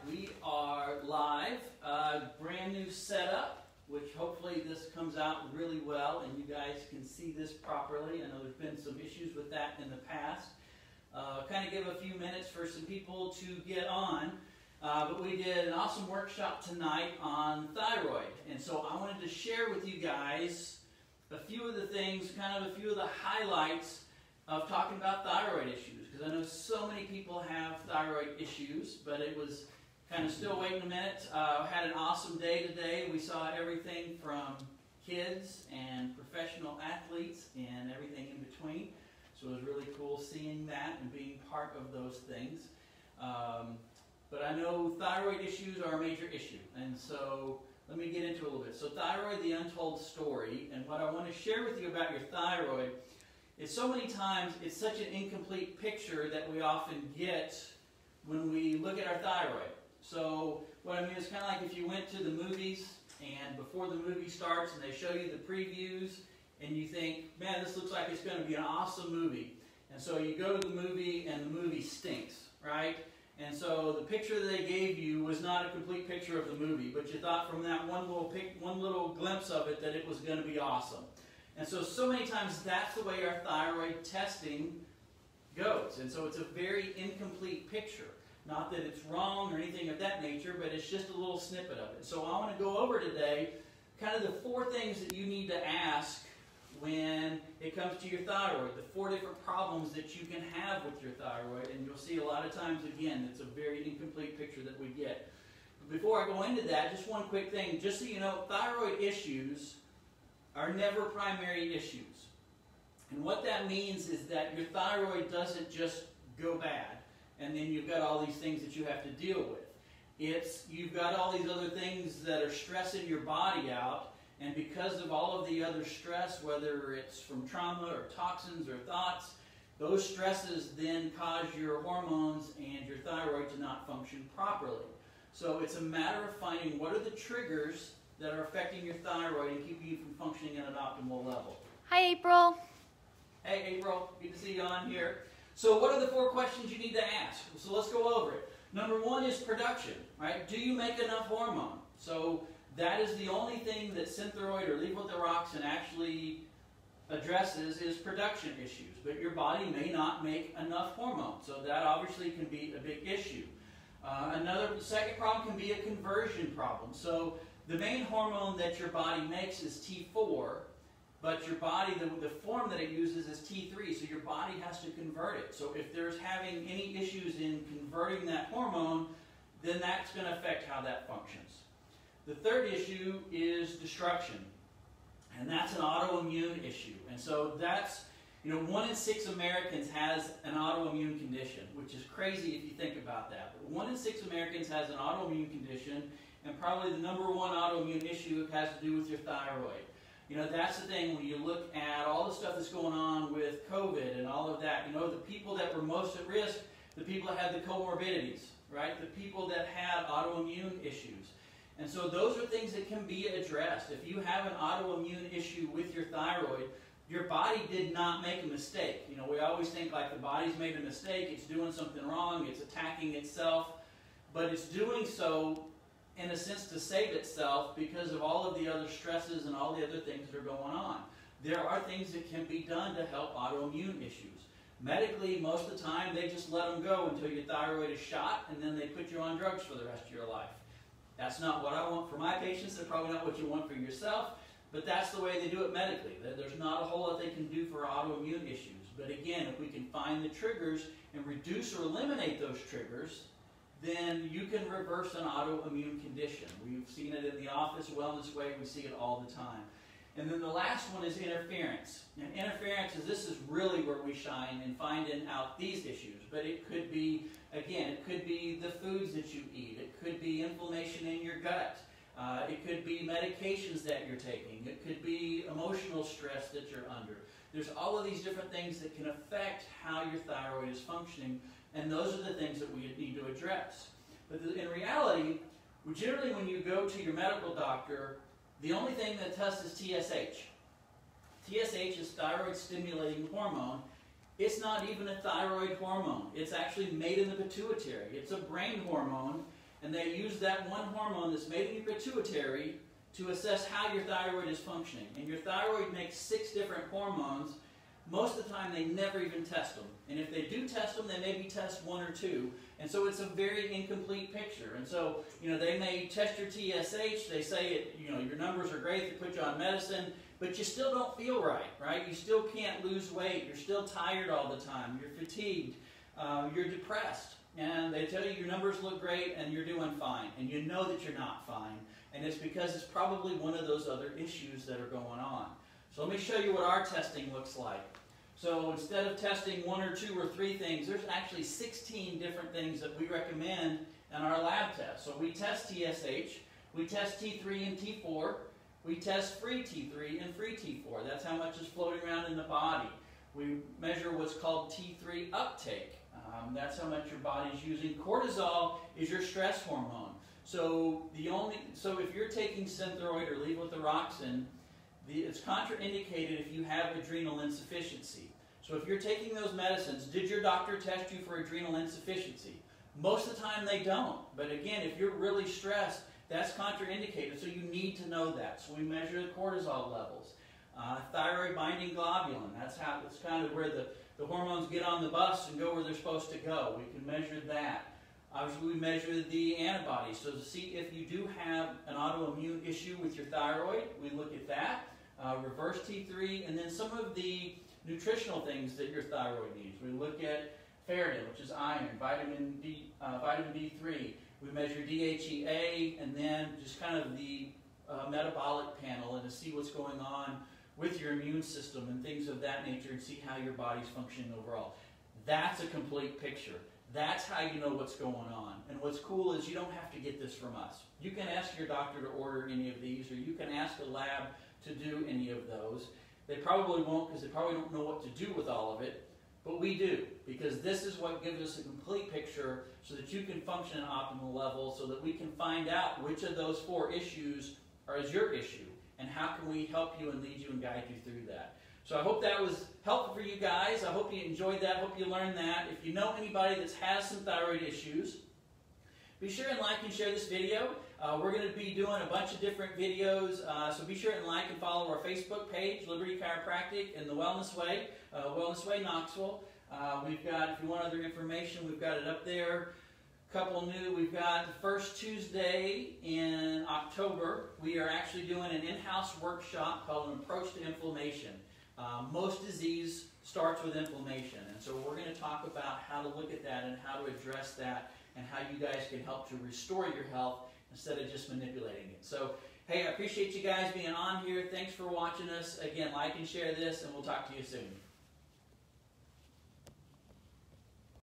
We are live, brand new setup, which hopefully this comes out really well and you guys can see this properly. I know there's been some issues with that in the past. Kind of give a few minutes for some people to get on, but we did an awesome workshop tonight on thyroid, and so I wanted to share with you guys a few of the things, kind of a few of the highlights of talking about thyroid issues, because I know so many people have thyroid issues, but it was kind of still waiting a minute. Had an awesome day today. We saw everything from kids and professional athletes and everything in between. So it was really cool seeing that and being part of those things. But I know thyroid issues are a major issue, and so let me get into it a little bit. So thyroid, the untold story, and what I want to share with you about your thyroid is so many times it's such an incomplete picture that we often get when we look at our thyroid. So what I mean is kind of like if you went to the movies and before the movie starts and they show you the previews and you think, man, this looks like it's going to be an awesome movie. And so you go to the movie and the movie stinks, right? And so the picture that they gave you was not a complete picture of the movie, but you thought from that one little glimpse of it that it was going to be awesome. And so many times that's the way our thyroid testing goes. And so it's a very incomplete picture. Not that it's wrong or anything of that nature, but it's just a little snippet of it. So I want to go over today kind of the 4 things that you need to ask when it comes to your thyroid, the 4 different problems that you can have with your thyroid. And you'll see a lot of times, again, it's a very incomplete picture that we get. But before I go into that, just one quick thing. Just so you know, thyroid issues are never primary issues. And what that means is that your thyroid doesn't just go bad and then you've got all these things that you have to deal with. You've got all these other things that are stressing your body out, and because of all of the other stress, whether it's from trauma or toxins or thoughts, those stresses then cause your hormones and your thyroid to not function properly. So it's a matter of finding what are the triggers that are affecting your thyroid and keeping you from functioning at an optimal level. Hi, April. Hey, April. Good to see you on here. So what are the 4 questions you need to ask? So let's go over it. Number 1 is production, right? Do you make enough hormone? So that is the only thing that Thyroid or levothyroxine actually addresses is production issues. But your body may not make enough hormone. So that obviously can be a big issue. Second problem can be a conversion problem. So the main hormone that your body makes is T4, but your body, the form that it uses is T3, so your body has to convert it. So if there's having any issues in converting that hormone, then that's going to affect how that functions. The third issue is destruction, and that's an autoimmune issue. And so that's, 1 in 6 Americans has an autoimmune condition, which is crazy if you think about that. But 1 in 6 Americans has an autoimmune condition, and probably the number 1 autoimmune issue has to do with your thyroid. That's the thing when you look at all the stuff that's going on with COVID and all of that. The people that were most at risk, the people that had the comorbidities, right? The people that had autoimmune issues. And so those are things that can be addressed. If you have an autoimmune issue with your thyroid, your body did not make a mistake. We always think like the body's made a mistake, it's doing something wrong, it's attacking itself, but it's doing so in a sense to save itself because of all of the other stresses and all the other things that are going on. There are things that can be done to help autoimmune issues. Medically, most of the time, they just let them go until your thyroid is shot, and then they put you on drugs for the rest of your life. That's not what I want for my patients, and probably not what you want for yourself, but that's the way they do it medically. There's not a whole lot they can do for autoimmune issues. But again, if we can find the triggers and reduce or eliminate those triggers, then you can reverse an autoimmune condition. We've seen it in the office, Wellness Way, we see it all the time. And then the last one is interference. And interference this is really where we shine in finding out these issues. But it could be, again, it could be the foods that you eat. It could be inflammation in your gut. It could be medications that you're taking. It could be emotional stress that you're under. There's all of these different things that can affect how your thyroid is functioning. And those are the things that we need to address. But in reality, generally when you go to your medical doctor, the only thing that tests is TSH. TSH is thyroid stimulating hormone. It's not even a thyroid hormone. It's actually made in the pituitary. It's a brain hormone, and they use that one hormone that's made in your pituitary to assess how your thyroid is functioning. And your thyroid makes 6 different hormones. Most of the time, they never even test them. And if they do test them, they maybe test 1 or 2. And so it's a very incomplete picture. And so, they may test your TSH. They say, your numbers are great. They put you on medicine. But you still don't feel right? You still can't lose weight. You're still tired all the time. You're fatigued. You're depressed. And they tell you your numbers look great and you're doing fine. And you know that you're not fine. And it's because it's probably one of those other issues that are going on. So let me show you what our testing looks like. So instead of testing 1 or 2 or 3 things, there's actually 16 different things that we recommend in our lab test. So we test TSH, we test T3 and T4, we test free T3 and free T4. That's how much is floating around in the body. We measure what's called T3 uptake. That's how much your body's using. Cortisol is your stress hormone. So if you're taking Synthroid or levothyroxine, it's contraindicated if you have adrenal insufficiency. So if you're taking those medicines, did your doctor test you for adrenal insufficiency? Most of the time they don't. But again, if you're really stressed, that's contraindicated, so you need to know that. So we measure the cortisol levels. Thyroid binding globulin, that's kind of where the hormones get on the bus and go where they're supposed to go. We can measure that. Obviously, we measure the antibodies. So to see if you do have an autoimmune issue with your thyroid, we look at that. Reverse T3, and then some of the nutritional things that your thyroid needs. We look at ferritin, which is iron, vitamin D3. We measure DHEA, and then just kind of the metabolic panel, and to see what's going on with your immune system and things of that nature, and see how your body's functioning overall. That's a complete picture. That's how you know what's going on. And what's cool is you don't have to get this from us. You can ask your doctor to order any of these, or you can ask a lab to do any of those. They probably won't, because they probably don't know what to do with all of it. But we do, because this is what gives us a complete picture so that you can function at optimal level, so that we can find out which of those 4 issues is your issue, and how can we help you and lead you and guide you through that. So I hope that was helpful for you guys. I hope you enjoyed that. I hope you learned that. If you know anybody that has some thyroid issues, be sure and like and share this video. We're going to be doing a bunch of different videos, so be sure and like and follow our Facebook page, Liberty Chiropractic, and the Wellness Way, Wellness Way Knoxville. We've got, if you want other information, we've got it up there. Couple new, we've got the first Tuesday in October. We are actually doing an in-house workshop called An Approach to Inflammation. Most disease starts with inflammation, and so we're going to talk about how to look at that and how to address that, and how you guys can help to restore your health instead of just manipulating it. So, hey, I appreciate you guys being on here. Thanks for watching us. Again, like and share this, and we'll talk to you soon.